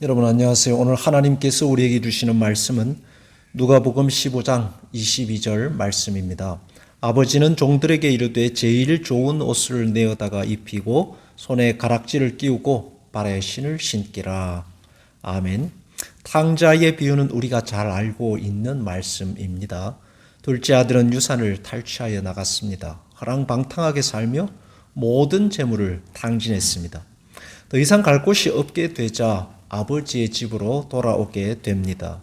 여러분 안녕하세요. 오늘 하나님께서 우리에게 주시는 말씀은 누가복음 15장 22절 말씀입니다. 아버지는 종들에게 이르되 제일 좋은 옷을 내어다가 입히고 손에 가락지를 끼우고 발에 신을 신기라. 아멘. 탕자의 비유는 우리가 잘 알고 있는 말씀입니다. 둘째 아들은 유산을 탈취하여 나갔습니다. 허랑방탕하게 살며 모든 재물을 탕진했습니다. 더 이상 갈 곳이 없게 되자 아버지의 집으로 돌아오게 됩니다.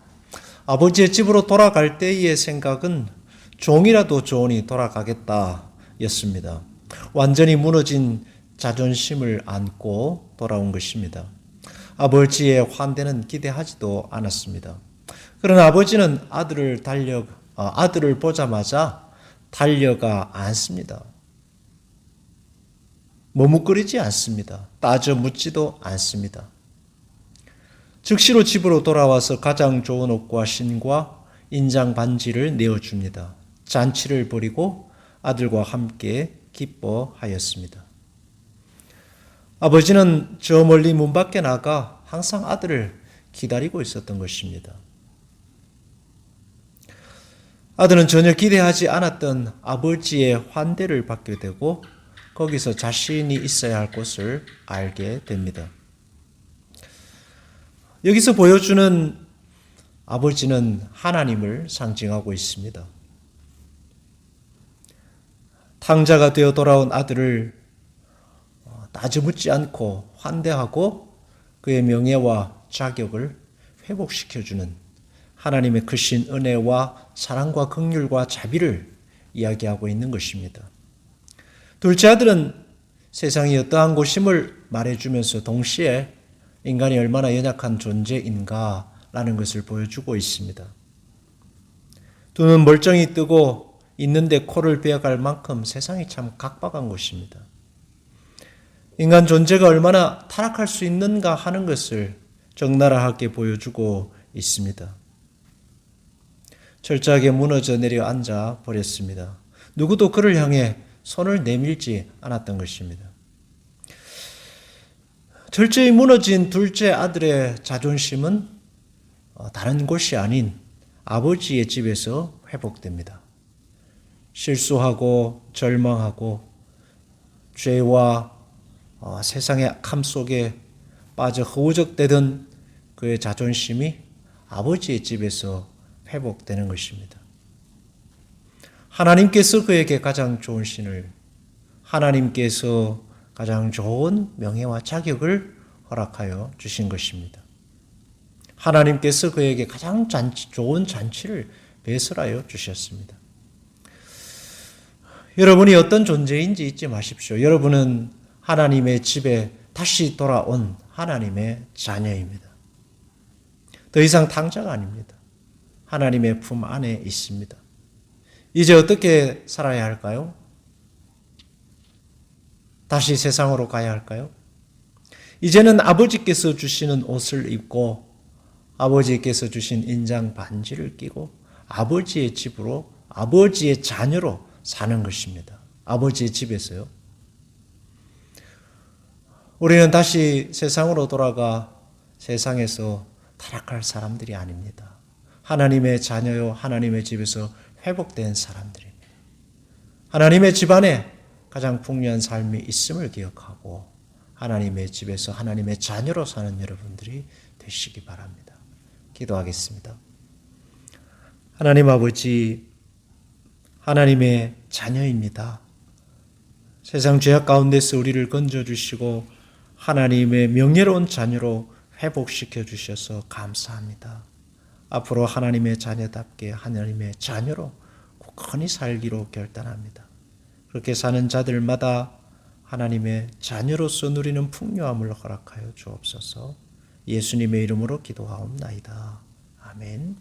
아버지의 집으로 돌아갈 때의 생각은 종이라도 좋으니 돌아가겠다 였습니다. 완전히 무너진 자존심을 안고 돌아온 것입니다. 아버지의 환대는 기대하지도 않았습니다. 그러나 아버지는 아들을 보자마자 달려가 앉습니다. 머뭇거리지 않습니다. 따져 묻지도 않습니다. 즉시로 집으로 돌아와서 가장 좋은 옷과 신과 인장 반지를 내어줍니다. 잔치를 벌이고 아들과 함께 기뻐하였습니다. 아버지는 저 멀리 문 밖에 나가 항상 아들을 기다리고 있었던 것입니다. 아들은 전혀 기대하지 않았던 아버지의 환대를 받게 되고 거기서 자신이 있어야 할 곳을 알게 됩니다. 여기서 보여주는 아버지는 하나님을 상징하고 있습니다. 탕자가 되어 돌아온 아들을 따져묻지 않고 환대하고 그의 명예와 자격을 회복시켜주는 하나님의 크신 은혜와 사랑과 긍휼과 자비를 이야기하고 있는 것입니다. 둘째 아들은 세상이 어떠한 곳임을 말해주면서 동시에 인간이 얼마나 연약한 존재인가라는 것을 보여주고 있습니다. 두 눈 멀쩡히 뜨고 있는데 코를 베어갈 만큼 세상이 참 각박한 곳입니다. 인간 존재가 얼마나 타락할 수 있는가 하는 것을 적나라하게 보여주고 있습니다. 철저하게 무너져 내려 앉아 버렸습니다. 누구도 그를 향해 손을 내밀지 않았던 것입니다. 철저히 무너진 둘째 아들의 자존심은 다른 곳이 아닌 아버지의 집에서 회복됩니다. 실수하고 절망하고 죄와 세상의 악함 속에 빠져 허우적대던 그의 자존심이 아버지의 집에서 회복되는 것입니다. 하나님께서 그에게 가장 좋은 신을, 하나님께서 가장 좋은 명예와 자격을 허락하여 주신 것입니다. 하나님께서 그에게 가장 좋은 잔치를 배설하여 주셨습니다. 여러분이 어떤 존재인지 잊지 마십시오. 여러분은 하나님의 집에 다시 돌아온 하나님의 자녀입니다. 더 이상 탕자가 아닙니다. 하나님의 품 안에 있습니다. 이제 어떻게 살아야 할까요? 다시 세상으로 가야 할까요? 이제는 아버지께서 주시는 옷을 입고 아버지께서 주신 인장 반지를 끼고 아버지의 집으로, 아버지의 자녀로 사는 것입니다. 아버지의 집에서요. 우리는 다시 세상으로 돌아가 세상에서 타락할 사람들이 아닙니다. 하나님의 자녀요, 하나님의 집에서 회복된 사람들입니다. 하나님의 집안에 가장 풍요한 삶이 있음을 기억하고 하나님의 집에서 하나님의 자녀로 사는 여러분들이 되시기 바랍니다. 기도하겠습니다. 하나님 아버지, 하나님의 자녀입니다. 세상 죄악 가운데서 우리를 건져주시고 하나님의 명예로운 자녀로 회복시켜 주셔서 감사합니다. 앞으로 하나님의 자녀답게 하나님의 자녀로 굳건히 살기로 결단합니다. 그렇게 사는 자들마다 하나님의 자녀로서 누리는 풍요함을 허락하여 주옵소서. 예수님의 이름으로 기도하옵나이다. 아멘.